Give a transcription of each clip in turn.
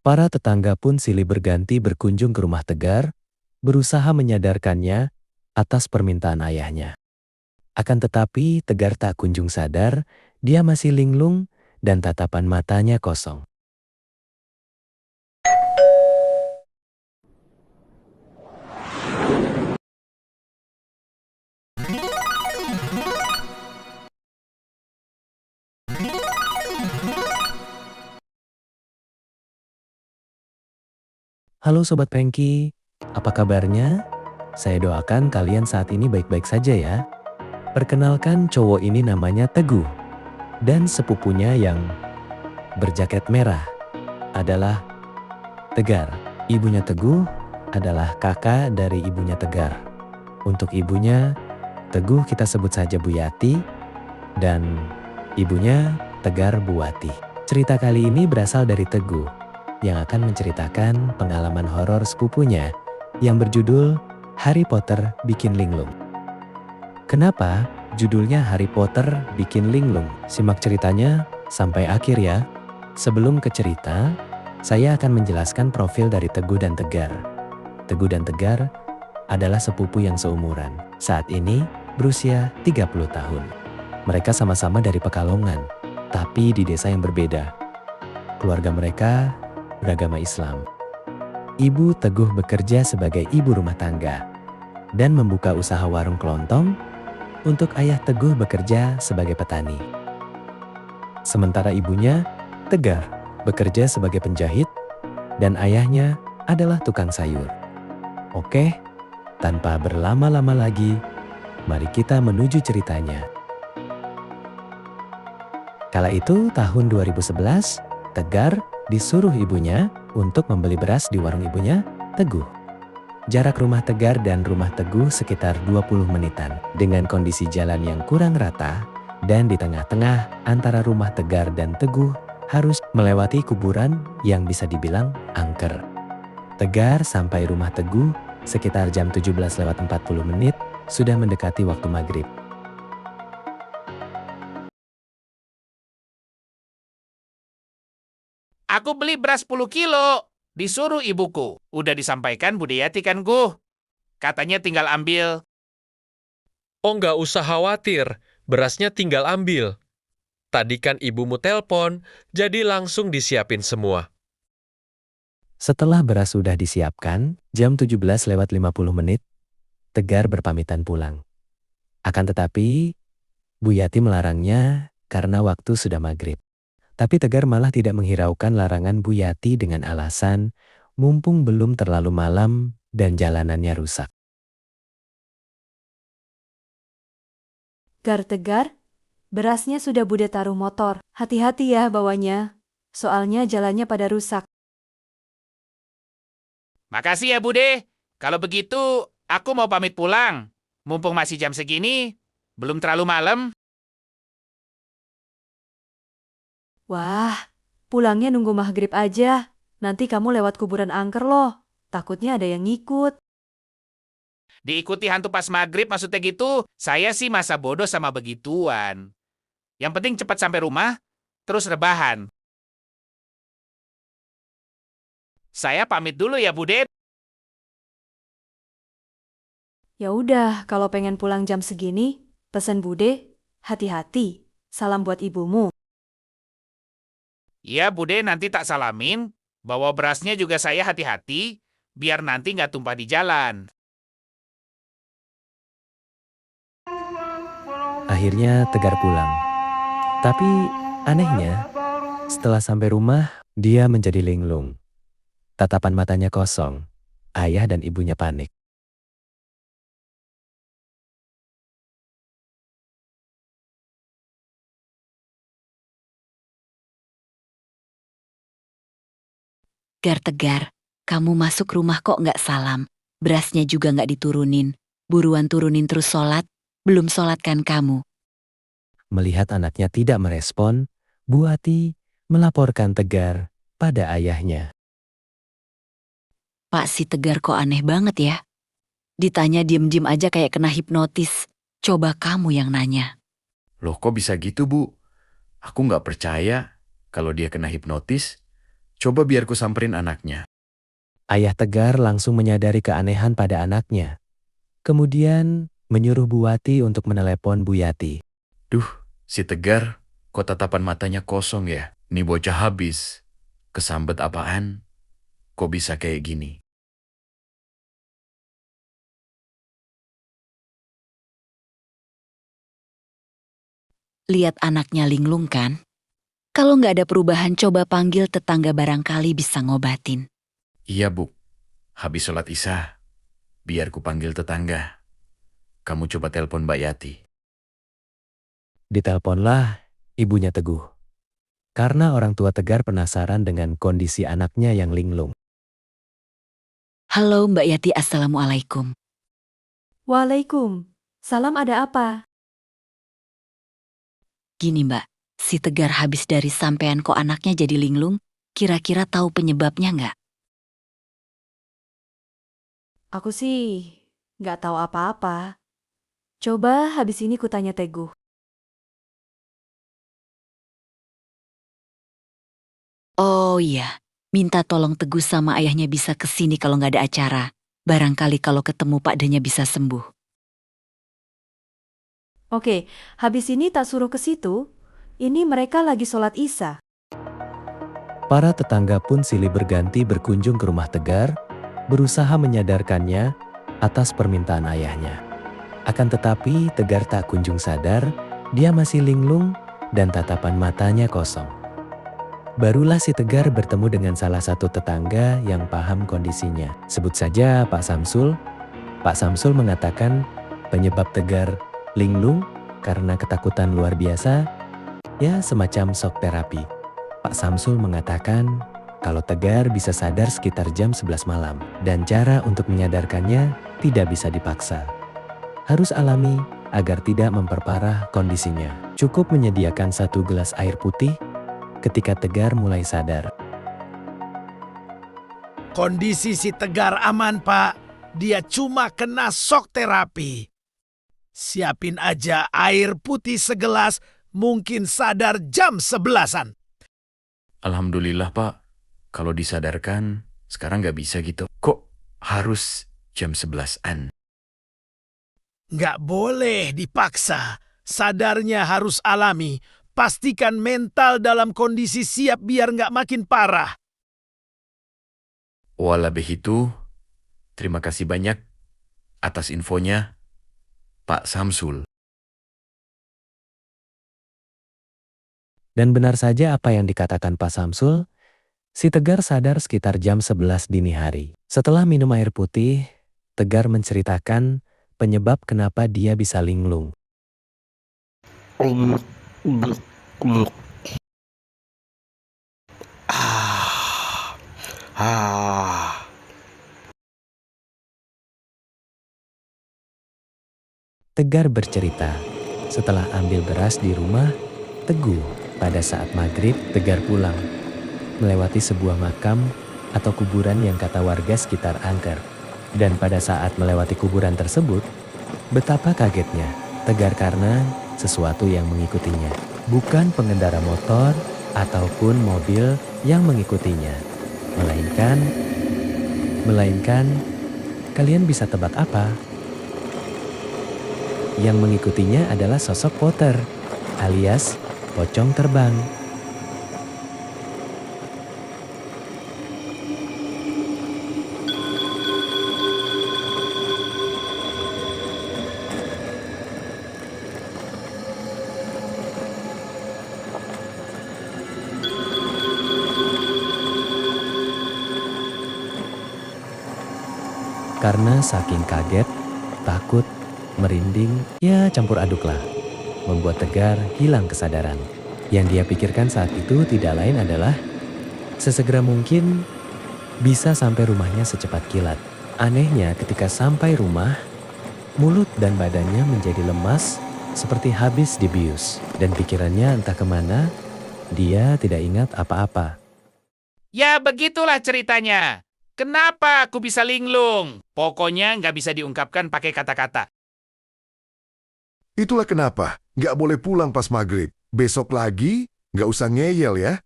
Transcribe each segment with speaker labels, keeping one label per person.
Speaker 1: Para tetangga pun silih berganti berkunjung ke rumah Tegar, berusaha menyadarkannya atas permintaan ayahnya. Akan tetapi Tegar tak kunjung sadar, dia masih linglung dan tatapan matanya kosong. Halo Sobat Pengki, apa kabarnya? Saya doakan kalian saat ini baik-baik saja ya. Perkenalkan cowok ini namanya Teguh, dan sepupunya yang berjaket merah adalah Tegar. Ibunya Teguh adalah kakak dari ibunya Tegar. Untuk ibunya, Teguh kita sebut saja Bu Yati, dan ibunya Tegar Buwati. Cerita kali ini berasal dari Teguh, yang akan menceritakan pengalaman horor sepupunya yang berjudul Harry Potter Bikin Linglung. Kenapa judulnya Harry Potter Bikin Linglung? Simak ceritanya sampai akhir ya. Sebelum ke cerita, saya akan menjelaskan profil dari Teguh dan Tegar. Teguh dan Tegar adalah sepupu yang seumuran. Saat ini berusia 30 tahun. Mereka sama-sama dari Pekalongan, tapi di desa yang berbeda. Keluarga mereka beragama Islam. Ibu Teguh bekerja sebagai ibu rumah tangga dan membuka usaha warung kelontong. Untuk ayah Teguh bekerja sebagai petani. Sementara ibunya, Tegar, bekerja sebagai penjahit dan ayahnya adalah tukang sayur. Oke, tanpa berlama-lama lagi, mari kita menuju ceritanya. Kala itu tahun 2011, Tegar disuruh ibunya untuk membeli beras di warung ibunya, Teguh. Jarak rumah Tegar dan rumah Teguh sekitar 20 menitan. Dengan kondisi jalan yang kurang rata dan di tengah-tengah antara rumah Tegar dan Teguh harus melewati kuburan yang bisa dibilang angker. Tegar sampai rumah Teguh sekitar jam 17:40 sudah mendekati waktu maghrib.
Speaker 2: Aku beli beras 10 kilo. Disuruh ibuku. Udah disampaikan Bu Deyati kan, Guh? Katanya tinggal ambil.
Speaker 3: Oh, nggak usah khawatir, berasnya tinggal ambil. Tadi kan ibumu telpon, jadi langsung disiapin semua.
Speaker 1: Setelah beras sudah disiapkan, jam 17:50 Tegar berpamitan pulang. Akan tetapi, Bu Yati melarangnya karena waktu sudah maghrib. Tapi Tegar malah tidak menghiraukan larangan Bu Yati dengan alasan mumpung belum terlalu malam dan jalanannya rusak.
Speaker 4: Tegar, berasnya sudah Bude taruh motor. Hati-hati ya bawanya, soalnya jalannya pada rusak.
Speaker 2: Makasih ya, Bude. Kalau begitu, aku mau pamit pulang. Mumpung masih jam segini, belum terlalu malam.
Speaker 4: Wah, pulangnya nunggu maghrib aja. Nanti kamu lewat kuburan angker loh. Takutnya ada yang ngikut.
Speaker 2: Diikuti hantu pas maghrib maksudnya gitu, saya sih masa bodoh sama begituan. Yang penting cepat sampai rumah, terus rebahan. Saya pamit dulu ya, Bude.
Speaker 4: Ya udah, kalau pengen pulang jam segini, pesan Bude, hati-hati. Salam buat ibumu.
Speaker 2: Ya, Bude nanti tak salamin. Bawa berasnya juga saya hati-hati, biar nanti nggak tumpah di jalan.
Speaker 1: Akhirnya Tegar pulang. Tapi anehnya, setelah sampai rumah, dia menjadi linglung. Tatapan matanya kosong. Ayah dan ibunya panik.
Speaker 5: Tegar, kamu masuk rumah kok nggak salam. Berasnya juga nggak diturunin. Buruan turunin terus sholat. Belum sholat kan kamu?
Speaker 1: Melihat anaknya tidak merespon, Bu Ati melaporkan Tegar pada ayahnya.
Speaker 5: Pak si Tegar kok aneh banget ya? Ditanya diem-diem aja kayak kena hipnotis. Coba kamu yang nanya.
Speaker 6: Loh kok bisa gitu, Bu? Aku nggak percaya kalau dia kena hipnotis. Coba biar ku samperin anaknya.
Speaker 1: Ayah Tegar langsung menyadari keanehan pada anaknya. Kemudian menyuruh Bu Wati untuk menelepon Bu Yati.
Speaker 6: Si Tegar, kok tatapan matanya kosong ya? Nih bocah habis. Kesambet apaan? Kok bisa kayak gini?
Speaker 5: Lihat anaknya linglung kan? Kalau nggak ada perubahan, coba panggil tetangga barangkali bisa ngobatin.
Speaker 6: Iya, Bu. Habis sholat isya, biar ku panggil tetangga. Kamu coba telepon Mbak Yati.
Speaker 1: Diteleponslah ibunya Teguh. Karena orang tua Tegar penasaran dengan kondisi anaknya yang linglung.
Speaker 5: Halo Mbak Yati, Assalamualaikum.
Speaker 4: Waalaikum. Salam, ada apa?
Speaker 5: Gini Mbak, si Tegar habis dari sampean kok anaknya jadi linglung, kira-kira tahu penyebabnya nggak?
Speaker 4: Aku sih nggak tahu apa-apa. Coba habis ini kutanya Teguh.
Speaker 5: Oh iya, minta tolong Teguh sama ayahnya bisa kesini kalau nggak ada acara. Barangkali kalau ketemu Pak Denya bisa sembuh.
Speaker 4: Oke, habis ini tak suruh ke situ. Ini mereka lagi sholat isya.
Speaker 1: Para tetangga pun silih berganti berkunjung ke rumah Tegar, berusaha menyadarkannya atas permintaan ayahnya. Akan tetapi Tegar tak kunjung sadar, dia masih linglung dan tatapan matanya kosong. Barulah si Tegar bertemu dengan salah satu tetangga yang paham kondisinya. Sebut saja Pak Samsul. Pak Samsul mengatakan penyebab Tegar linglung karena ketakutan luar biasa, ya semacam shock terapi. Pak Samsul mengatakan kalau Tegar bisa sadar sekitar jam 11 malam dan cara untuk menyadarkannya tidak bisa dipaksa. Harus alami agar tidak memperparah kondisinya. Cukup menyediakan 1 gelas air putih ketika Tegar mulai sadar.
Speaker 7: Kondisi si Tegar aman, Pak. Dia cuma kena shock terapi. Siapin aja air putih segelas, mungkin sadar jam 11-an.
Speaker 6: Alhamdulillah, Pak. Kalau disadarkan, sekarang nggak bisa gitu. Kok harus jam 11-an?
Speaker 7: Nggak boleh dipaksa. Sadarnya harus alami. Pastikan mental dalam kondisi siap biar nggak makin parah.
Speaker 6: Walau begitu, terima kasih banyak atas infonya, Pak Samsul.
Speaker 1: Dan benar saja apa yang dikatakan Pak Samsul, si Tegar sadar sekitar jam 11 dini hari. Setelah minum air putih, Tegar menceritakan penyebab kenapa dia bisa linglung. Tegar bercerita, setelah ambil beras di rumah Teguh, pada saat maghrib Tegar pulang, melewati sebuah makam atau kuburan yang kata warga sekitar angker. Dan pada saat melewati kuburan tersebut, betapa kagetnya Tegar karena sesuatu yang mengikutinya. Bukan pengendara motor ataupun mobil yang mengikutinya, melainkan kalian bisa tebak apa? Yang mengikutinya adalah sosok Potter alias pocong terbang. Karena saking kaget, takut, merinding, ya campur aduklah, membuat Tegar hilang kesadaran. Yang dia pikirkan saat itu tidak lain adalah sesegera mungkin bisa sampai rumahnya secepat kilat. Anehnya ketika sampai rumah, mulut dan badannya menjadi lemas seperti habis dibius. Dan pikirannya entah kemana, dia tidak ingat apa-apa.
Speaker 2: Ya begitulah ceritanya. Kenapa aku bisa linglung? Pokoknya nggak bisa diungkapkan pakai kata-kata.
Speaker 8: Itulah kenapa nggak boleh pulang pas maghrib. Besok lagi nggak usah ngeyel ya.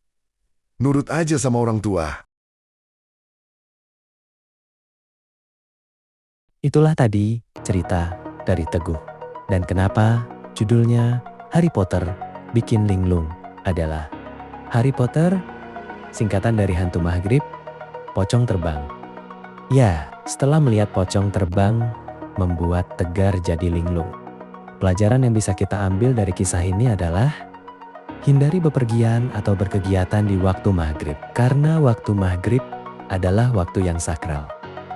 Speaker 8: Nurut aja sama orang tua.
Speaker 1: Itulah tadi cerita dari Teguh. Dan kenapa judulnya Harry Potter Bikin Linglung adalah Harry Potter, singkatan dari hantu maghrib, pocong terbang. Ya, setelah melihat pocong terbang, membuat Tegar jadi linglung. Pelajaran yang bisa kita ambil dari kisah ini adalah hindari bepergian atau berkegiatan di waktu maghrib. Karena waktu maghrib adalah waktu yang sakral.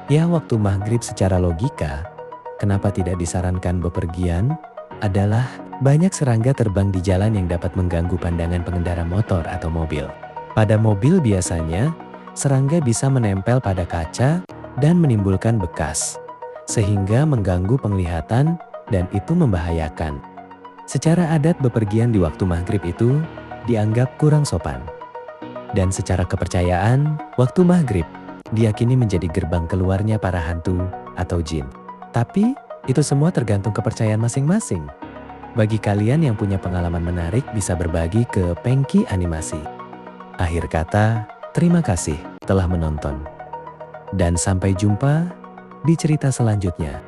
Speaker 1: Ya, waktu maghrib secara logika, kenapa tidak disarankan bepergian? Adalah banyak serangga terbang di jalan yang dapat mengganggu pandangan pengendara motor atau mobil. Pada mobil biasanya, serangga bisa menempel pada kaca dan menimbulkan bekas, sehingga mengganggu penglihatan dan itu membahayakan. Secara adat bepergian di waktu maghrib itu dianggap kurang sopan. Dan secara kepercayaan, waktu maghrib diyakini menjadi gerbang keluarnya para hantu atau jin. Tapi, itu semua tergantung kepercayaan masing-masing. Bagi kalian yang punya pengalaman menarik bisa berbagi ke Pengki Animasi. Akhir kata, terima kasih telah menonton. Dan sampai jumpa di cerita selanjutnya.